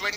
20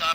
4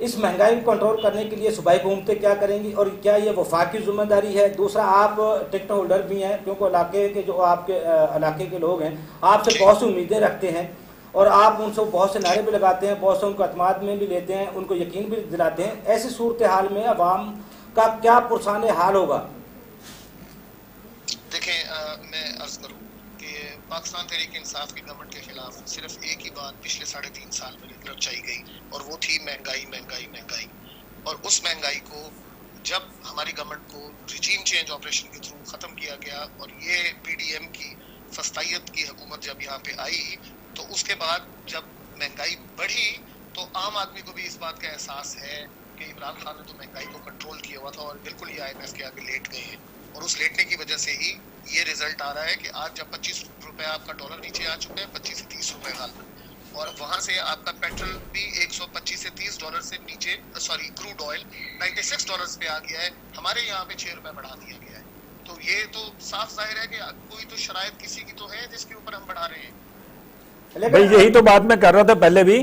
اس مہنگائی کو کنٹرول کرنے کے لیے صوبائی حکومتیں کیا کریں گی اور کیا یہ وفاقی ذمہ داری ہے؟ دوسرا آپ ٹکٹ ہولڈر بھی ہیں کیونکہ علاقے کے جو آپ کے علاقے کے لوگ ہیں آپ سے بہت سی امیدیں رکھتے ہیں اور آپ ان سے بہت سے نعرے بھی لگاتے ہیں, بہت سے ان کو اعتماد میں بھی لیتے ہیں, ان کو یقین بھی دلاتے ہیں. ایسی صورتحال میں عوام کا کیا پرسان حال ہوگا؟ دیکھیں میں عرض کروں کہ پاکستان تحریک انصاف کی گورنمنٹ کے خلاف صرف ایک ہی بات پچھلے 3.5 سال میں رچائی گئی اور وہ تھی مہنگائی مہنگائی مہنگائی. اور اس مہنگائی کو جب ہماری گورنمنٹ کو رجیم چینج آپریشن کے تھرو ختم کیا گیا اور یہ پی ڈی ایم کی فسطائیت کی حکومت جب یہاں پہ آئی تو اس کے بعد جب مہنگائی بڑھی تو عام آدمی کو بھی اس بات کا احساس ہے کہ عمران خان نے تو مہنگائی کو کنٹرول کیا ہوا تھا اور بالکل یہ IMF کے آگے لیٹ گئے ہیں. اور اس لیٹنے کی وجہ سے ہی یہ رزلٹ آ رہا ہے کہ آج جب 25 روپے آپ کا ڈالر نیچے آ چکا ہے 25 سے 30 روپے غالباً, اور وہاں سے آپ کا پیٹرول بھی 125 سے 30 ڈالر سے نیچے کروڈ آئل 96 ڈالر پہ آ گیا ہے. ہمارے یہاں پہ 6 روپے بڑھا دیا گیا ہے. تو یہ تو صاف ظاہر ہے کہ کوئی تو شرائط کسی کی تو ہے جس کے اوپر ہم بڑھا رہے ہیں. بھائی یہی تو بات میں کر رہا تھا پہلے بھی,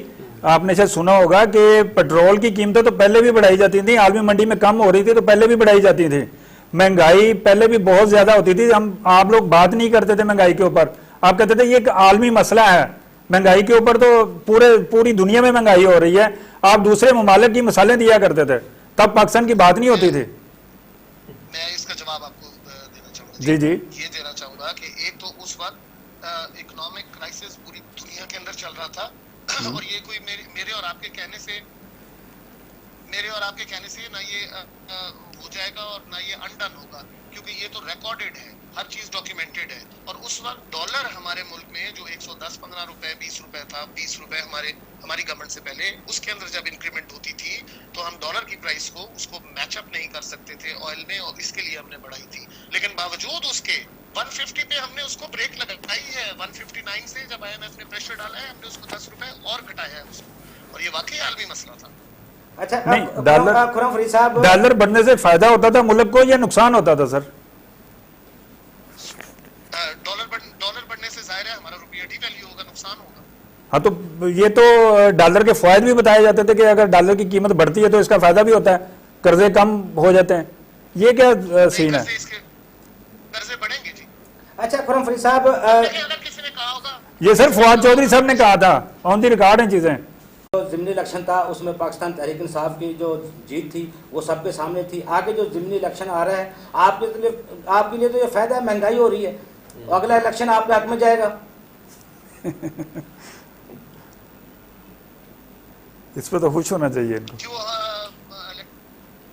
آپ نے شاید سنا ہوگا کہ پیٹرول کی قیمتیں تو پہلے بھی بڑھائی جاتی تھیں, عالمی منڈی میں کم ہو رہی تھی تو پہلے بھی بڑھائی جاتی تھی. مہنگائی پہلے بھی بہت زیادہ ہوتی تھی, آپ لوگ بات نہیں کرتے تھے مہنگائی کے اوپر, آپ کہتے تھے یہ ایک عالمی مسئلہ ہے. مہنگائی کے اوپر تو پوری دنیا میں مہنگائی ہو رہی ہے, آپ دوسرے ممالک کی مثالیں دیا کرتے تھے, تب پاکستان کی بات نہیں ہوتی تھی. میں اس کا جواب آپ کو دینا چاہوں گا. جی یہ دینا چاہوں گا کہ ایک تو اس وقت اکنامک کرائسس پوری دنیا کے اندر چل رہا تھا اور یہ کوئی میرے اور آپ کے کہنے سے نہ یہ ہو جائے گا اور نہ یہ انڈن ہوگا, کیونکہ یہ تو ریکارڈڈ ہے, ہر چیز ڈاکیومنٹڈ ہے. اور اس وقت ڈالر ہمارے ملک میں جو 110-15 روپے 20 روپے تھا, 20 روپے ہماری گورنمنٹ سے پہلے, اس کے اندر جب انکریمنٹ ہوتی تھی تو ہم ڈالر کی پرائس کو اس کو میچ اپ نہیں کر سکتے تھے آئل میں, اور اس کے لیے ہم نے بڑھائی تھی. لیکن باوجود اس کے 150 پہ ہم نے اس کو بریک لگائی ہے. 159 سے جب IMF نے پریشر ڈالا ہے ہم نے اس کو 10 روپے اور گھٹایا ہے اس کو, اور یہ واقعی عالمی مسئلہ تھا. اچھا, خرم فرید صاحب, ڈالر بڑھنے سے فائدہ ہوتا تھا ملک کو یا نقصان ہوتا تھا سر؟ ڈالر بڑھنے سے ظاہر ہے ہمارا روپیہ ڈی ویلیو ہوگا, نقصان ہوگا. ہاں تو یہ تو ڈالر کے فوائد بھی بتائے جاتے تھے کہ اگر ڈالر کی قیمت بڑھتی ہے تو اس کا فائدہ بھی ہوتا ہے, قرضے کم ہو جاتے ہیں. یہ کیا سین ہے؟ قرضے بڑھیں گے جی. اچھا خرم فرید صاحب, اگر کسی نے کہا ہوگا, یہ سر فواد چودھری صاحب نے کہا تھا, آن دی ریکارڈ ہیں چیزیں. جو ضمنی الیکشن تھا اس میں پاکستان تحریک انصاف کی جو جیت تھی وہ سب کے سامنے تھی. آگے جو ضمنی الیکشن آ رہا ہے آپ کے لیے تو یہ فائدہ ہے, مہنگائی ہو رہی ہے, اگلا الیکشن آپ کے حق میں جائے گا. اس پہ تو خوش ہونا چاہیے ان کو. جو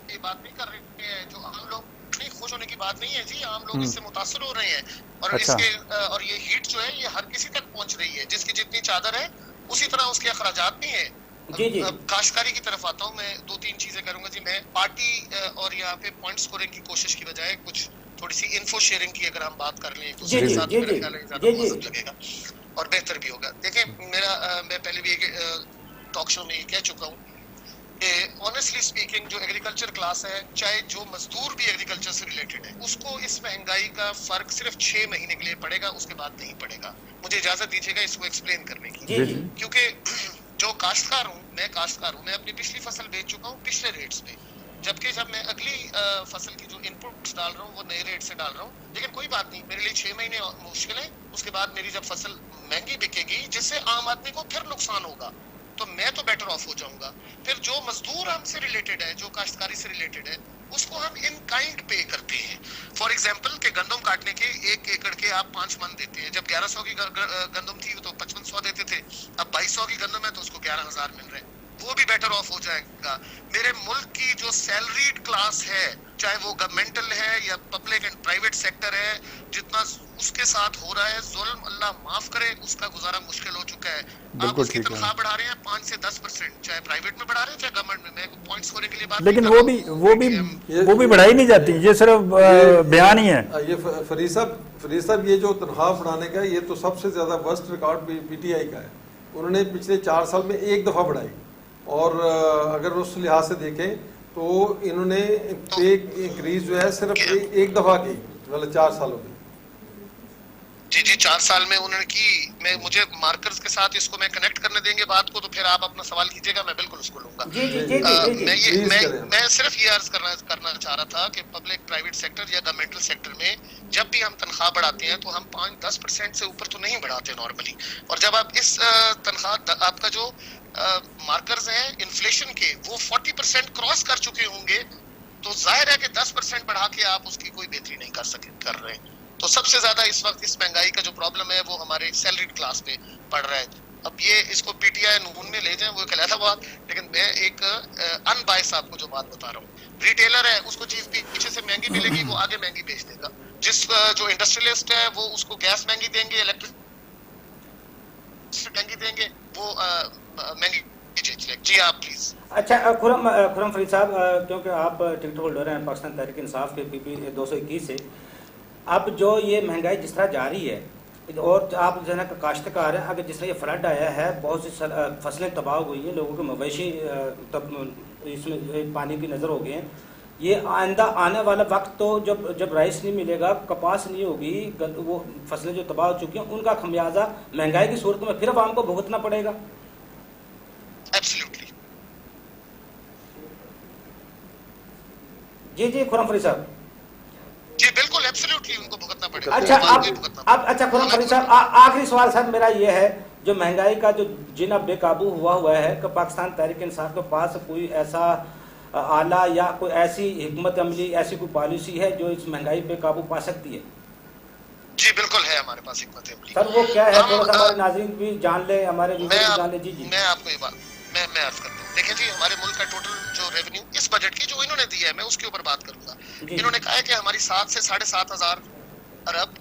یہ بات نہیں کر رہے ہیں, جو عام لوگ نہیں خوش ہونے کی بات نہیں ہے جی, عام لوگ اس سے متاثر ہو رہے ہیں. اور اس کے اور یہ ہیٹ جو ہے یہ ہر کسی تک پہنچ رہی ہے, جس کی جتنی چادر ہے اسی طرح اس کے اخراجات بھی ہیں. جی کاشتکاری کی طرف آتا ہوں میں, 2-3 چیزیں کروں گا جی. میں پارٹی اور یہاں پہ پوائنٹ سکورنگ کی کوشش کی بجائے کچھ تھوڑی سی انفو شیئرنگ کی اگر ہم بات کر لیں تو میرے ساتھ میرا خیال ہے زیادہ موزوں لگے گا اور بہتر بھی ہوگا. دیکھیں میں پہلے بھی ایک ٹاک شو میں یہ کہہ چکا ہوں کہ آنیسٹلی اسپیکنگ جو ایگریکلچر کلاس ہے, چاہے جو مزدور بھی ایگریکلچر سے ریلیٹڈ ہے, اس کو اس مہنگائی کا فرق صرف 6 مہینے کے لیے پڑے گا, اس کے بعد نہیں پڑے گا. مجھے اجازت دیجیے گا اس کو ایکسپلین کرنے کی, کیونکہ جو کاشتکار ہوں میں اپنی پچھلی فصل بیچ چکا ہوں پچھلے ریٹس پہ, جبکہ جب میں اگلی فصل کی جو ان پٹس ڈال رہا ہوں وہ نئے ریٹ سے ڈال رہا ہوں. لیکن کوئی بات نہیں, میرے لیے 6 مہینے مشکل ہے, اس کے بعد میری جب فصل مہنگی بکے گی جس سے عام آدمی کو پھر نقصان ہوگا تو میں تو بیٹر آف ہو جاؤں گا. پھر جو مزدور ہم سے ریلیٹڈ ہے, جو کاشتکاری سے ریلیٹڈ ہے, اس کو ہم ان کائنڈ پے کرتے ہیں. فار ایگزامپل کہ گندم کاٹنے کے 1 ایکڑ کے آپ 5 من دیتے ہیں. جب 1100 کی گندم تھی تو 5500 دیتے تھے, اب 2200 کی گندم ہے تو اس کو 11000 مل رہے ہیں, وہ بھی بیٹر آف ہو جائے گا. میرے ملک کی جو سیلریڈ کلاس ہے, چاہے وہ گورنمنٹل ہے یا پبلک اینڈ پرائیویٹ سیکٹر ہے, جتنا اس کے ساتھ ہو رہا ہے ظلم, اللہ معاف کرے, اس کا گزارا مشکل ہو چکا ہے. آپ اس کی تنخواہ بڑھا رہے ہیں 5 سے 10%, چاہے پرائیویٹ میں بڑھا رہے ہیں چاہے گورنمنٹ میں. میں پوائنٹس ہونے کے لیے بات, لیکن وہ بھی بڑھائی نہیں جاتی, یہ صرف بیان ہی ہے. یہ فرید صاحب یہ جو تنخواہ بڑھانے کا یہ تو سب سے زیادہ worst record P T I کا ہے. انہوں نے پچھلے 4 سال میں 1 دفعہ بڑھائی, اور اگر اس لحاظ سے دیکھیں تو انہوں نے پے انکریز جو ہے صرف 1 دفعہ کی, مطلب 4 سالوں میں. جی جی 4 سال میں انہوں نے کی. میں مجھے مارکرز کے ساتھ اس کو میں کنیکٹ کرنے دیں گے بات کو تو پھر آپ اپنا سوال کیجیے گا, میں بالکل اس کو لوں گا. میں صرف یہ عرض کرنا چاہ رہا تھا کہ پبلک پرائیویٹ سیکٹر یا گورنمنٹل سیکٹر میں جب بھی ہم تنخواہ بڑھاتے ہیں تو ہم 5-10% سے اوپر تو نہیں بڑھاتے نارملی, اور جب آپ اس تنخواہ آپ کا جو مارکرز ہیں انفلیشن کے وہ 40% کراس کر چکے ہوں گے تو ظاہر ہے کہ 10% بڑھا کے آپ اس کی کوئی بہتری نہیں کر رہے ہیں. تو سب سے زیادہ اس وقت اس مہنگائی کا جو پرابلم ہے وہ ہمارے سیلریڈ کلاس پہ پڑ رہا ہے. اب یہ اس کو پی ٹی آئی نون میں لے جائیں وہ ایک علیحدہ بات, لیکن میں ایک ان بائس آپ کو جو بات بتا رہا ہوں, ریٹیلر ہے اس کو چیز پیچھے سے مہنگی ملے گی وہ آگے مہنگی بیچ دے گا. جس جو انڈسٹریلسٹ ہے وہ اس کو گیس مہنگی دیں گے, الیکٹرک مہنگی دیں گے, وہ مہنگی. جی آپ پلیز. اچھا خرم فرید صاحب, کیونکہ آپ ٹکٹ ہولڈر ہیں پاکستان تحریک انصاف کے PP 221 سے, اب جو یہ مہنگائی جس طرح جاری ہے اور آپ جو ہے نا کاشتکار ہیں, اگر جس طرح یہ فلڈ آیا ہے بہت سی فصلیں تباہ ہوئی ہیں, لوگوں کے مویشی اس میں پانی کی نظر ہو گئے ہیں, یہ آئندہ آنے والا وقت تو جب رائس نہیں ملے گا, کپاس نہیں ہوگی, وہ فصلیں جو تباہ ہو چکی ہیں ان کا خمیازہ مہنگائی کی صورت میں پھر عوام کو بھگتنا پڑے گا. ایبسلیوٹلی. جی خرم فرید صاحب. جی بالکل ایبسلیوٹلی ان کو بھگتنا پڑے گا. اچھا خرم فرید صاحب, آخری سوال سر میرا یہ ہے, جو مہنگائی کا جو جن اب بے قابو ہوا ہے کہ پاکستان تحریک انصاف کے پاس کوئی ایسا آلہ یا کوئی ایسی حکمت عملی, ایسی کوئی پالیسی ہے جو اس مہنگائی پہ قابو پا سکتی ہے؟ جی بالکل ہے ہمارے پاس حکمت عملی. سر وہ کیا ہے, تھوڑا سا ہمارے ناظرین بھی جان لیں, ہمارے جان لیں. جی میں آپ کو یہ بات میں عرض کرتا ہوں. دیکھیں جی ہمارے ملک کا ٹوٹل جو ریونیو اس بجٹ کی جو انہوں نے دیا ہے میں اس کے اوپر بات کروں گا. انہوں نے کہا ہے کہ ہماری 7 سے 7.5 ارب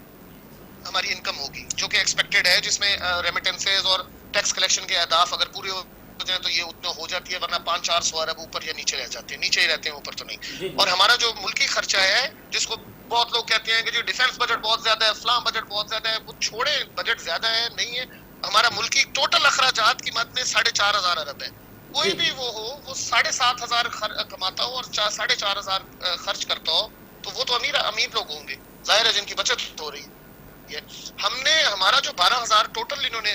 ہماری انکم ہوگی جو کہ ایکسپیکٹڈ ہے, جس میں ریمیٹنسز اور ٹیکس کلیکشن کے اہداف اگر پورے ہو جائیں تو یہ اتنا ہو جاتی ہے, ورنہ 500-400 ارب اوپر یا نیچے رہ جاتے ہیں, نیچے ہی رہتے ہیں اوپر تو نہیں. اور ہمارا جو ملکی خرچہ ہے جس کو بہت لوگ کہتے ہیں کہ جو ڈیفینس بجٹ بہت زیادہ ہے, فلاں بجٹ بہت زیادہ ہے, وہ چھوڑے بجٹ زیادہ ہے نہیں ہے. ہمارا ملکی ٹوٹل اخراجات کی مد میں 4.5 ارب ہے. کوئی بھی وہ ہو وہ 7,500 کماتا ہو اور 4,500 خرچ کرتا ہو تو وہ تو امیر لوگ ہوں گے ظاہر ہے جن کی بچت ہو رہی ہے. ہم نے ہمارا جو 12,000 ٹوٹل انہوں نے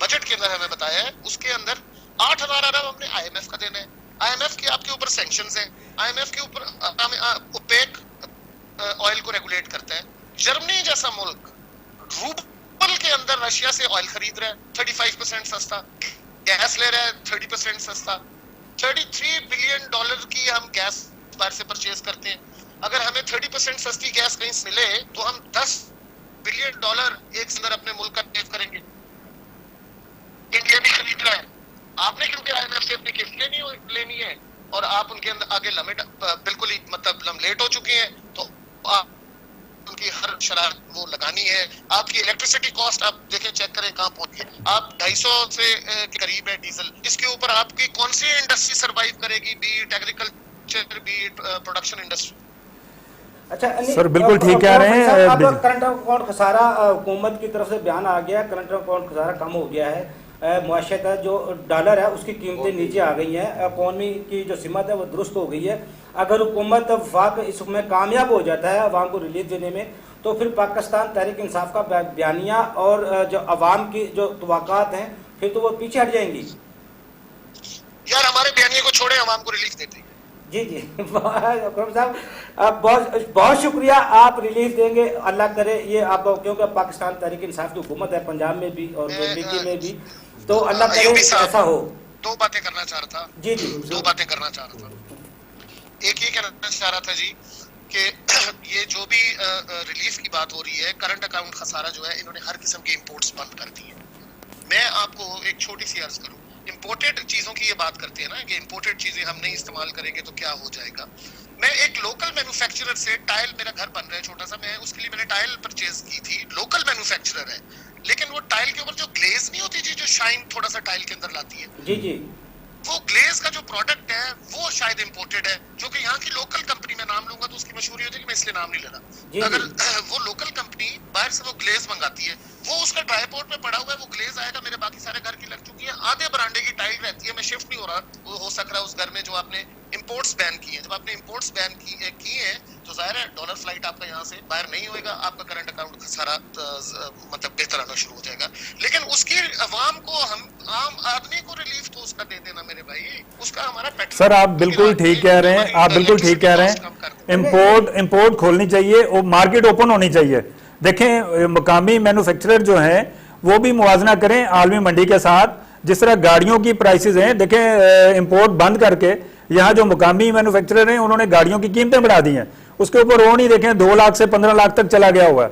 بجٹ کے اندر ہمیں بتایا ہے اس کے اندر 8,000 ارب ہم نے IMF کا دینا ہے. IMF کے آپ کے اوپر سینکشنز ہیں, IMF کے اوپر اوپیک آئل کو ریگولیٹ کرتا ہے. جرمنی جیسا ملک روبل کے اندر رشیا سے آئل خرید رہا ہے 35% سستا, گیس لے رہا ہے 30% سستا. $33 بلین کی ہم گیس باہر سے پرچیز کرتے ہیں. اگر ہمیں 30% سستی گیس کہیں سے ملے تو ہم $10 بلین ایک اندر اپنے ملک کا سیو کریں گے. انڈیا بھی خرید رہا ہے. آپ نے کیونکہ IMF سے اپنی قسط لینی ہے اور آپ ان کے اندر آگے لمٹ بالکل ہی مطلب لیٹ ہو چکے ہیں تو آپ ان کی ہر شرائط وہ لگانی ہے. آپ کی الیکٹریسٹی کاسٹ آپ دیکھیں چیک کریں کہاں پہنچ گئی, آپ 250 سے قریب ہے ڈیزل. اس کے اوپر آپ کی کون سی انڈسٹری سروائیو کرے گی, be it agriculture be it production industry. اچھا سر بالکل ٹھیک کہہ رہے ہیں. اب کرنٹ اکاؤنٹ خسارہ حکومت کی طرف سے بیان آ گیا, کرنٹ اکاؤنٹ خسارہ کم ہو گیا ہے, معاشیت ہے جو ڈالر ہے اس کی قیمتیں نیچے آ گئی ہیں, اکانومی کی جو سمت ہے وہ درست ہو گئی ہے. اگر حکومت وفاق اس میں کامیاب ہو جاتا ہے عوام کو ریلیف دینے میں تو پھر پاکستان تحریک انصاف کا بیانیہ اور جو عوام کی جو توقعات ہیں پھر تو وہ پیچھے ہٹ جائیں گی. یار ہمارے بیانیے کو چھوڑے, عوام کو ریلیف دیتے. جی اکرم صاحب بہت شکریہ, آپ ریلیف دیں گے اللہ کرے. یہ آپ کیونکہ پاکستان تحریک انصاف کی حکومت ہے پنجاب میں بھی اور پی میں بھی, تو اللہ کرے ایسا ہو. 2 باتیں کرنا چاہ رہا تھا. جی 2 باتیں کرنا چاہ رہا تھا. ایک یہ کہنا چاہ رہا تھا جی کہ یہ جو بھی ریلیف کی بات ہو رہی ہے, کرنٹ اکاؤنٹ خسارہ جو ہے انہوں نے ہر قسم کے امپورٹس بند کر دی ہیں. میں آپ کو ایک چھوٹی سی عرض کروں, امپورٹڈ چیزوں کی یہ بات کرتے ہیں نا کہ امپورٹڈ چیزیں ہم نہیں استعمال کریں گے تو کیا ہو جائے گا. میں ایک لوکل مینوفیکچرر سے ٹائل, میرا گھر بن رہا ہے چھوٹا سا, میں اس کے لیے میں نے ٹائل پرچیز کی تھی. لوکل مینوفیکچرر ہے لیکن وہ ٹائل کے اوپر جو گلیز نہیں ہوتی جی, جو شائن تھوڑا سا ٹائل کے اندر لاتی ہے, جی وہ گلیز کا جو پروڈکٹ ہے وہ شاید امپورٹڈ ہے, جو کہ یہاں کی لوکل کمپنی, میں نام لوں گا تو اس کی مشہوری ہوتی ہے کہ میں اس لیے نام نہیں لینا. اگر وہ لوکل کمپنی باہر سے وہ گلیز منگاتی ہے, وہ اس کا ڈرائی پورٹ پہ پڑا ہوا ہے, وہ گلیز آئے گا, میرے باقی سارے گھر کی لگ چکی ہے, آدھے برانڈے کی ٹائل رہتی ہے, میں شفٹ نہیں ہو سک رہا اس گھر میں جو آپ نے امپورٹس بین کیے ہیں. جب آپ نے امپورٹس بین کیے ہیں تو ظاہر ہے ڈالر فلائٹ آپ کا یہاں سے باہر نہیں ہوئے گا, آپ کا کرنٹ اکاؤنٹ سارا مطلب بہتر آنا شروع ہو جائے گا. لیکن اس کی عوام کو, ہم عام آدمی کو ریلیف تو اس کا دے دینا میرے بھائی, اس کا ہمارا پیٹرول. سر آپ بالکل ٹھیک کہہ رہے ہیں, آپ بالکل ٹھیک کہہ رہے ہیں. امپورٹ کھولنی چاہیے اور مارکیٹ اوپن ہونی چاہیے. دیکھیں مقامی مینوفیکچرر جو ہیں وہ بھی موازنہ کریں عالمی منڈی کے ساتھ. جس طرح گاڑیوں کی پرائسز ہیں, دیکھیں امپورٹ بند کر کے یہاں جو مقامی مینوفیکچرر ہیں انہوں نے گاڑیوں کی قیمتیں بڑھا دی ہیں. اس کے اوپر وہ نہیں دیکھیں 2 لاکھ سے 15 لاکھ تک چلا گیا ہوا ہے.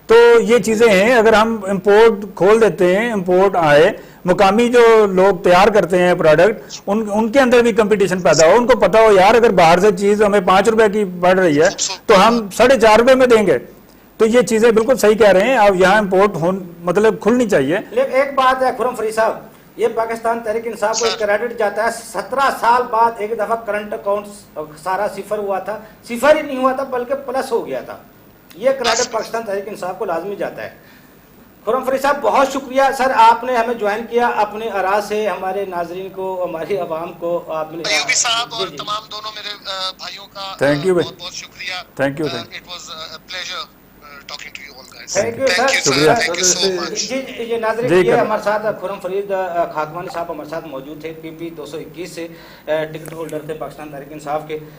تو یہ چیزیں ہیں, اگر ہم امپورٹ کھول دیتے ہیں, امپورٹ آئے, مقامی جو لوگ تیار کرتے ہیں پروڈکٹ, ان کے اندر بھی کمپٹیشن پیدا ہو, ان کو پتا ہو یار اگر باہر سے چیز ہمیں 5 روپے کی پڑ رہی ہے تو ہم 4.5 روپے میں دیں گے. تو یہ چیزیں بالکل صحیح کہہ رہے ہیں, اب یہاں امپورٹ مطلب کھلنی چاہیے. لیکن ایک بات ہے خرم فرید صاحب, یہ پاکستان تحریک انصاف کو کریڈٹ جاتا ہے, 17 سال بعد ایک دفعہ کرنٹ اکاؤنٹ سارا صفر ہوا تھا, صفر ہی نہیں ہوا تھا بلکہ پلس ہو گیا تھا. یہ کریڈٹ پاکستان تحریک انصاف کو لازمی جاتا ہے. خرم فرید صاحب بہت شکریہ سر, آپ نے ہمیں جوائن کیا اپنے آراء سے, ہمارے ناظرین کو, ہماری عوام کو آپ نے. ایوبی صاحب اور تمام دونوں میرے بھائیوں کا تھینک یو, بہت بہت شکریہ. Thank you. It was a pleasure talking to you all guys. Thank you sir. شکریہ. Thank you so much. جی ناظرین, یہ ہمارے ساتھ خرم فرید خاکوانی صاحب ہمارے ساتھ موجود تھے, PP 221 سے ٹکٹ ہولڈر تھے پاکستان تحریک انصاف کے.